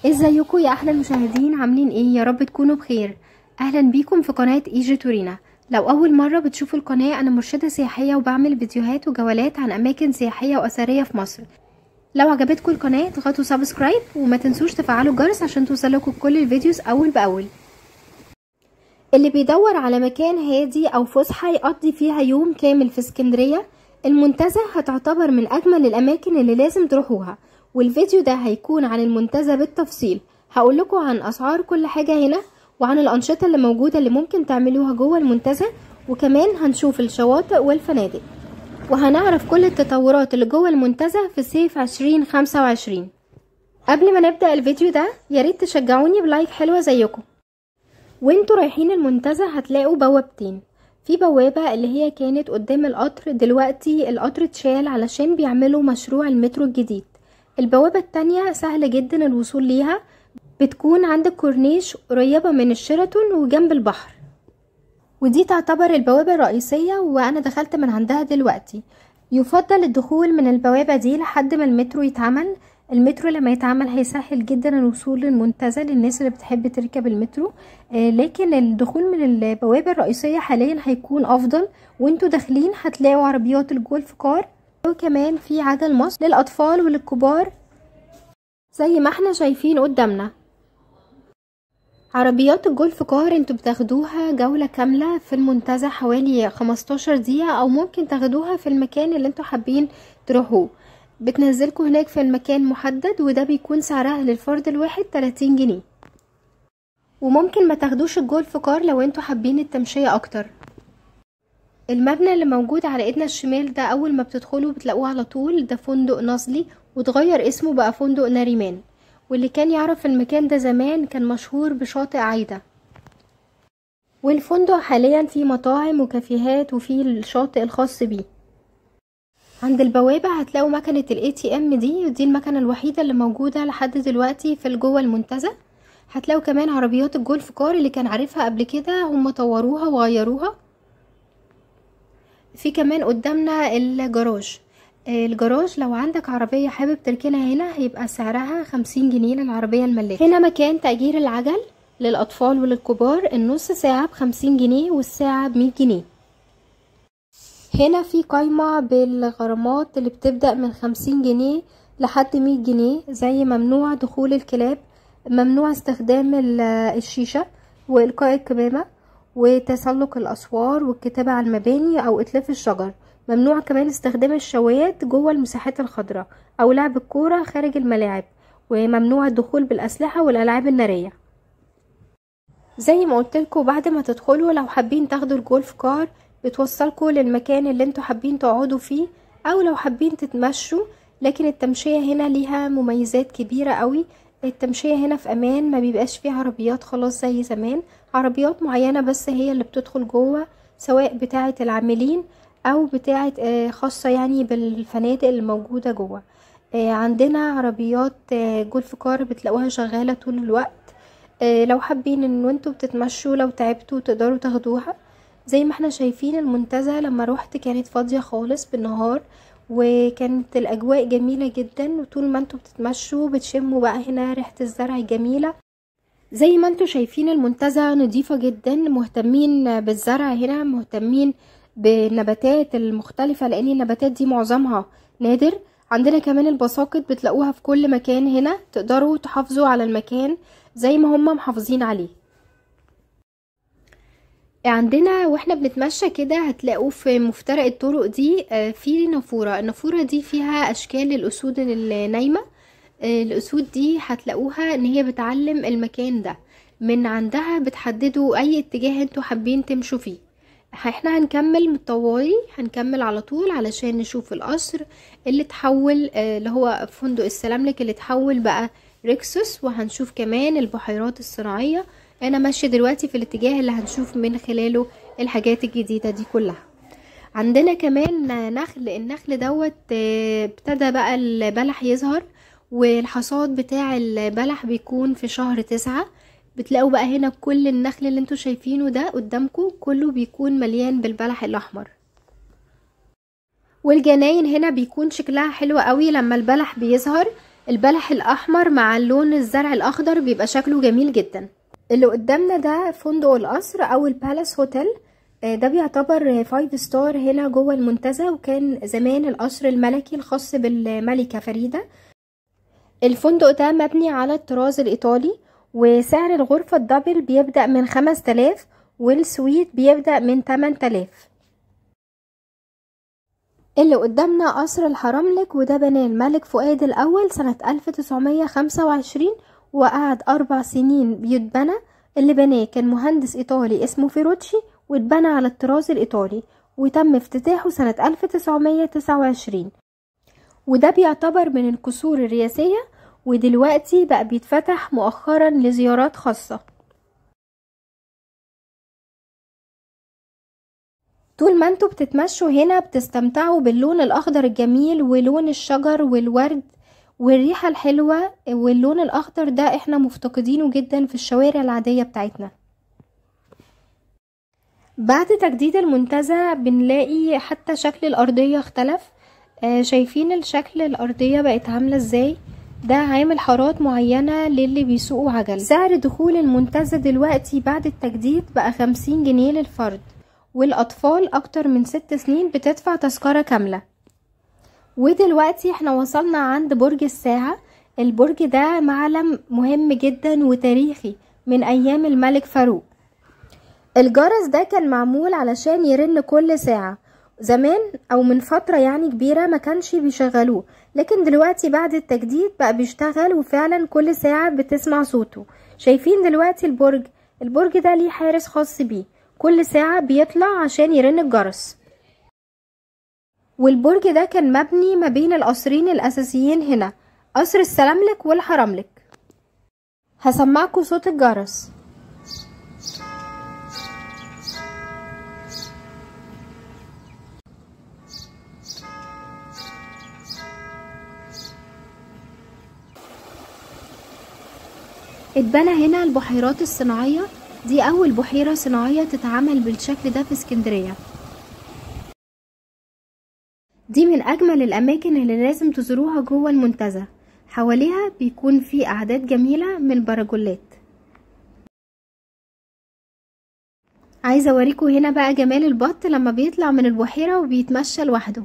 ازيكم يا احلى المشاهدين؟ عاملين ايه؟ يا رب تكونوا بخير. اهلا بيكم في قناة ايجي تورينا. لو اول مرة بتشوفوا القناة، انا مرشدة سياحية وبعمل فيديوهات وجولات عن اماكن سياحية واثرية في مصر. لو عجبتكم القناة اضغطوا سبسكرايب وما تنسوش تفعلوا الجرس عشان توصلكم كل الفيديوز اول باول. اللي بيدور على مكان هادي او فسحة يقضي فيها يوم كامل في اسكندرية، المنتزه هتعتبر من اجمل الاماكن اللي لازم تروحوها. والفيديو ده هيكون عن المنتزه بالتفصيل. هقول لكم عن اسعار كل حاجة هنا، وعن الانشطة اللي موجودة اللي ممكن تعملوها جوه المنتزه، وكمان هنشوف الشواطئ والفنادق، وهنعرف كل التطورات اللي جوه المنتزه في صيف 2025. قبل ما نبدأ الفيديو ده ياريت تشجعوني بلايك حلوة زيكم. وانتوا رايحين المنتزه هتلاقوا بوابتين. في بوابة اللي هي كانت قدام القطر، دلوقتي القطر اتشال علشان بيعملوا مشروع المترو الجديد. البوابة التانية سهل جدا الوصول ليها، بتكون عند الكورنيش قريبة من الشيراتون وجنب البحر، ودي تعتبر البوابة الرئيسية وانا دخلت من عندها دلوقتي. يفضل الدخول من البوابة دي لحد ما المترو يتعمل. المترو لما يتعمل هيسهل جدا الوصول للمنتزه للناس اللي بتحب تركب المترو، لكن الدخول من البوابة الرئيسية حاليا هيكون افضل. وانتوا داخلين هتلاقوا عربيات الجولف كار، وكمان في عجل مصر للاطفال وللكبار زي ما احنا شايفين قدامنا. عربيات الجولف كار انتوا بتاخدوها جولة كاملة في المنتزه حوالي 15 دقيقة، او ممكن تاخدوها في المكان اللي انتوا حابين تروحوه. بتنزلكوا هناك في المكان محدد، وده بيكون سعرها للفرد الواحد 30 جنيه. وممكن ما تاخدوش الجولف كار لو انتوا حابين التمشية اكتر. المبنى اللي موجود على ايدنا الشمال ده اول ما بتدخلوا بتلاقوه على طول، ده فندق نصلي وتغير اسمه بقى فندق ناريمان. واللي كان يعرف المكان ده زمان كان مشهور بشاطئ عايدة. والفندق حاليا فيه مطاعم وكافيهات وفيه الشاطئ الخاص بيه. عند البوابة هتلاقوا مكنة ATM دي، ودي المكنة الوحيدة اللي موجودة لحد دلوقتي في جوه المنتزه. هتلاقوا كمان عربيات الجولف كار اللي كان عارفها قبل كده هم طوروها وغيروها. في كمان قدامنا الجراج لو عندك عربية حابب تركنها هنا هيبقى سعرها 50 جنيه للعربية الملاكة. هنا مكان تأجير العجل للأطفال وللكبار، النص ساعة ب50 جنيه والساعة ب100 جنيه. هنا في قايمة بالغرامات اللي بتبدأ من 50 جنيه لحد 100 جنيه، زي ممنوع دخول الكلاب، ممنوع استخدام الشيشة وإلقاء الكمامة وتسلق الأسوار والكتابة على المباني أو إتلاف الشجر. ممنوع كمان استخدام الشوايات جوه المساحات الخضراء أو لعب الكورة خارج الملاعب، وممنوع الدخول بالأسلحة والألعاب النارية. زي ما قلتلكوا بعد ما تدخلوا لو حابين تاخدوا الجولف كار بتوصلكوا للمكان اللي انتوا حابين تقعدوا فيه، او لو حابين تتمشوا. لكن التمشية هنا ليها مميزات كبيرة قوي. التمشية هنا في امان، ما بيبقاش فيه عربيات خلاص زي زمان، عربيات معينة بس هي اللي بتدخل جوه، سواء بتاعة العاملين او بتاعة خاصة يعني بالفنادق اللي موجودة جوه. عندنا عربيات جولف كار بتلاقوها شغالة طول الوقت. لو حابين ان انتوا بتتمشوا لو تعبتوا تقدروا تاخدوها. زي ما احنا شايفين المنتزه لما روحت كانت فاضية خالص بالنهار، وكانت الاجواء جميلة جدا، وطول ما انتوا بتتمشوا بتشموا بقى هنا ريحة الزرع جميلة. زي ما انتوا شايفين المنتزه نظيفة جدا، مهتمين بالزرع هنا، مهتمين بالنباتات المختلفة لان النباتات دي معظمها نادر. عندنا كمان البساقط بتلاقوها في كل مكان هنا، تقدروا تحافظوا على المكان زي ما هم محافظين عليه. عندنا واحنا بنتمشى كده هتلاقوا في مفترق الطرق دي في النافورة دي فيها اشكال الاسود النايمة. الاسود دي هتلاقوها ان هي بتعلم المكان ده، من عندها بتحددوا اي اتجاه انتوا حابين تمشوا فيه. احنا هنكمل متطوري، هنكمل على طول علشان نشوف القصر اللي تحول اللي هو فندق السلاملك اللي تحول بقى ريكسوس، وهنشوف كمان البحيرات الصناعية. انا ماشية دلوقتي في الاتجاه اللي هنشوف من خلاله الحاجات الجديدة دي كلها. عندنا كمان النخل دوت ابتدى بقى البلح يظهر، والحصاد بتاع البلح بيكون في شهر 9. بتلاقوا بقى هنا كل النخل اللي انتوا شايفينه ده قدامكم كله بيكون مليان بالبلح الاحمر. والجناين هنا بيكون شكلها حلو قوي لما البلح بيظهر. البلح الاحمر مع اللون الزرع الاخضر بيبقى شكله جميل جدا. اللي قدامنا ده فندق القصر او البالاس هوتيل، ده بيعتبر 5 ستار هنا جوه المنتزه، وكان زمان القصر الملكي الخاص بالملكة فريدة. الفندق ده مبني على الطراز الايطالي، وسعر الغرفة الدبل بيبدأ من 5000 والسويت بيبدأ من 8000. اللي قدامنا قصر الحرملك، وده بناه الملك فؤاد الأول سنة 1925، وقعد 4 سنين بيتبنى. اللي بناه كان مهندس إيطالي اسمه فيروتشي، واتبنى على الطراز الإيطالي، وتم افتتاحه سنة 1929. وده بيعتبر من القصور الرئاسية، ودلوقتي بقى بيتفتح مؤخرا لزيارات خاصة. طول ما انتوا بتتمشوا هنا بتستمتعوا باللون الاخضر الجميل ولون الشجر والورد والريحة الحلوة، واللون الاخضر ده احنا مفتقدينه جدا في الشوارع العادية بتاعتنا. بعد تجديد المنتزه بنلاقي حتى شكل الارضية اختلف. شايفين الشكل الارضية بقت عاملة ازاي؟ ده عامل حارات معينة للي بيسوقوا عجل. سعر دخول المنتزه دلوقتي بعد التجديد بقى 50 جنيه للفرد، والأطفال أكتر من 6 سنين بتدفع تذكرة كاملة. ودلوقتي احنا وصلنا عند برج الساعة. البرج ده معلم مهم جدا وتاريخي من أيام الملك فاروق. الجرس ده كان معمول علشان يرن كل ساعة زمان، أو من فترة يعني كبيرة ما كانش بيشغلوه، لكن دلوقتي بعد التجديد بقى بيشتغل، وفعلا كل ساعة بتسمع صوته. شايفين دلوقتي البرج ده ليه حارس خاص بيه، كل ساعة بيطلع عشان يرن الجرس. والبرج ده كان مبني ما بين القصرين الأساسيين هنا، قصر السلاملك والحرملك. هسمعكوا صوت الجرس. اتبنى هنا البحيرات الصناعية، دي أول بحيرة صناعية تتعمل بالشكل ده في اسكندرية. دي من أجمل الأماكن اللي لازم تزوروها جوه المنتزه. حواليها بيكون في أعداد جميلة من البراجولات. عايزة أوريكم هنا بقى جمال البط لما بيطلع من البحيرة وبيتمشى لوحده.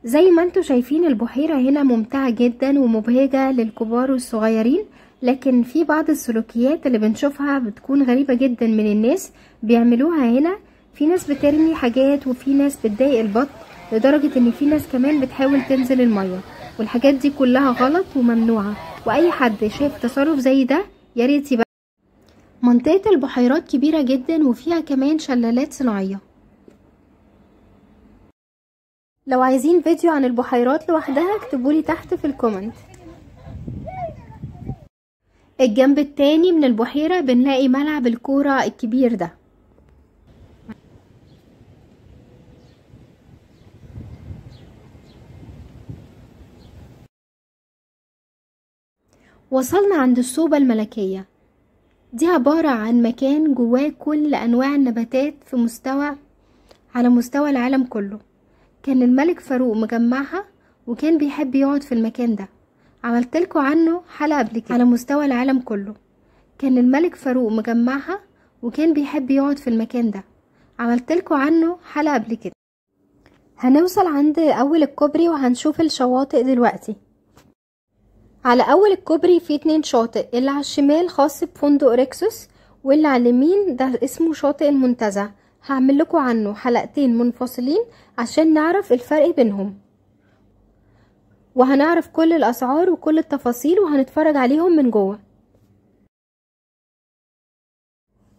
زي ما انتوا شايفين البحيرة هنا ممتعة جدا ومبهجة للكبار والصغيرين، لكن في بعض السلوكيات اللي بنشوفها بتكون غريبة جدا من الناس بيعملوها هنا. في ناس بترمي حاجات، وفي ناس بتضايق البط، لدرجة ان في ناس كمان بتحاول تنزل المية، والحاجات دي كلها غلط وممنوعة، واي حد شاف تصرف زي ده ياريت يبقى. منطقة البحيرات كبيرة جدا وفيها كمان شلالات صناعية. لو عايزين فيديو عن البحيرات لوحدها اكتبولي تحت في الكومنت. الجنب التاني من البحيرة بنلاقي ملعب الكورة الكبير ده. وصلنا عند الصوبة الملكية. دي عبارة عن مكان جواه كل أنواع النباتات على مستوى العالم كله. كان الملك فاروق مجمعها، وكان بيحب يقعد في المكان ده. عملتلكوا عنه حلقة قبل كده. على مستوى العالم كله كان الملك فاروق مجمعها، وكان بيحب يقعد في المكان ده. عملتلكوا عنه حلقة قبل كده. هنوصل عند أول الكوبري وهنشوف الشواطئ دلوقتي. على أول الكوبري في 2 شاطئ، اللي على الشمال خاص بفندق ريكسوس، واللي على اليمين ده اسمه شاطئ المنتزه. هعمل لكم عنه حلقتين منفصلين عشان نعرف الفرق بينهم، وهنعرف كل الأسعار وكل التفاصيل، وهنتفرج عليهم من جوه.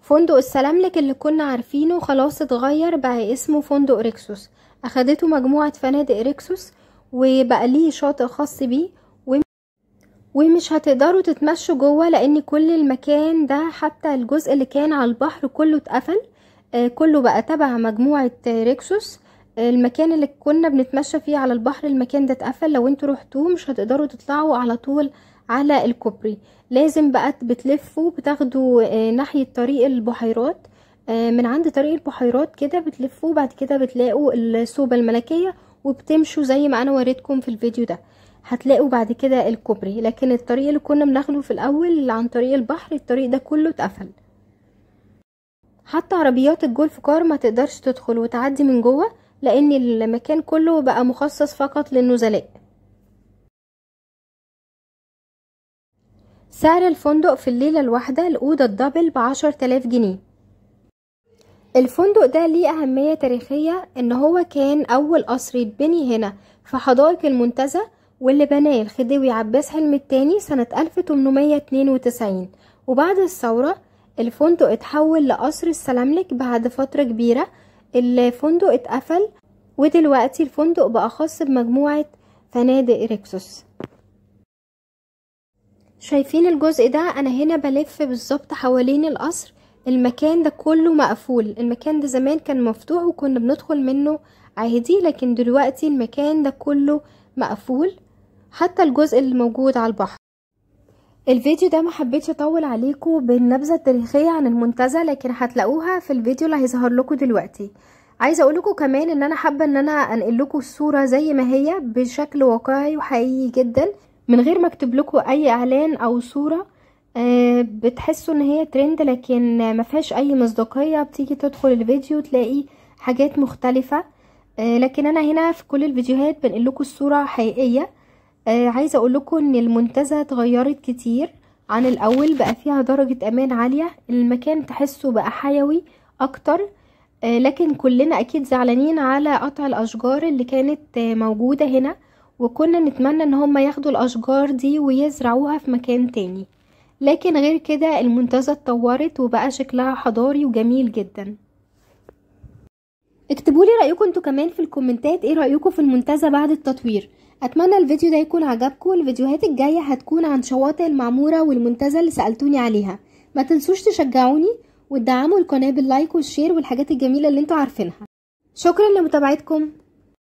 فندق السلاملك اللي كنا عارفينه خلاص اتغير، بقى اسمه فندق ريكسوس. اخدته مجموعة فنادق ريكسوس، وبقى ليه شاطئ خاص بيه، ومش هتقدروا تتمشوا جوه لان كل المكان ده حتى الجزء اللي كان على البحر كله اتقفل. كله بقى تبع مجموعة ريكسوس. المكان اللي كنا بنتمشى فيه على البحر المكان ده اتقفل. لو انتوا رحتوه مش هتقدروا تطلعوا على طول على الكوبري. لازم بقى بتلفوا بتاخدوا ناحية طريق البحيرات، من عند طريق البحيرات كده بتلفوا، بعد كده بتلاقوا السوبة الملكية وبتمشوا زي ما انا وريتكم في الفيديو ده، هتلاقوا بعد كده الكوبري. لكن الطريق اللي كنا بناخده في الاول عن طريق البحر، الطريق ده كله اتقفل، حتى عربيات الجولف كار ما تقدرش تدخل وتعدي من جوه، لان المكان كله بقى مخصص فقط للنزلاء. سعر الفندق في الليلة الواحدة الأوضة الدبل ب10,000 جنيه. الفندق ده ليه أهمية تاريخية، ان هو كان أول قصر يتبني هنا في حدائق المنتزه، واللي بناه الخديوي عباس حلمي الثاني سنة 1892. وبعد الثورة الفندق اتحول لقصر السلاملك. بعد فترة كبيرة الفندق اتقفل، ودلوقتي الفندق بقى خاص بمجموعة فنادق ريكسوس. شايفين الجزء ده؟ انا هنا بلف بالظبط حوالين القصر. المكان ده كله مقفول، المكان ده زمان كان مفتوح وكنا بندخل منه عادي، لكن دلوقتي المكان ده كله مقفول، حتى الجزء اللي موجود على البحر. الفيديو ده ما حبيتش اطول عليكم بالنبذه التاريخيه عن المنتزه، لكن هتلاقوها في الفيديو اللي هيظهر لكم دلوقتي. عايزه اقول لكم كمان ان انا حابه ان انا انقل لكم الصوره زي ما هي بشكل واقعي وحقيقي جدا، من غير ما اكتب لكم اي اعلان او صوره بتحسوا ان هي ترند لكن ما فيهاش اي مصداقيه. بتيجي تدخل الفيديو تلاقي حاجات مختلفه، لكن انا هنا في كل الفيديوهات بنقل لكم الصوره حقيقيه. عايزه اقول لكم ان المنتزه اتغيرت كتير عن الاول، بقى فيها درجه امان عاليه، المكان تحسه بقى حيوي اكتر. لكن كلنا اكيد زعلانين على قطع الاشجار اللي كانت موجوده هنا، وكنا نتمنى ان هم ياخدوا الاشجار دي ويزرعوها في مكان تاني. لكن غير كده المنتزه اتطورت وبقى شكلها حضاري وجميل جدا. اكتبوا لي رايكم انتوا كمان في الكومنتات، ايه رايكم في المنتزه بعد التطوير؟ اتمنى الفيديو ده يكون عجبكم. الفيديوهات الجايه هتكون عن شواطئ المعموره والمنتزه اللي سالتوني عليها. ما تنسوش تشجعوني وتدعموا القناه باللايك والشير والحاجات الجميله اللي انتوا عارفينها. شكرا لمتابعتكم.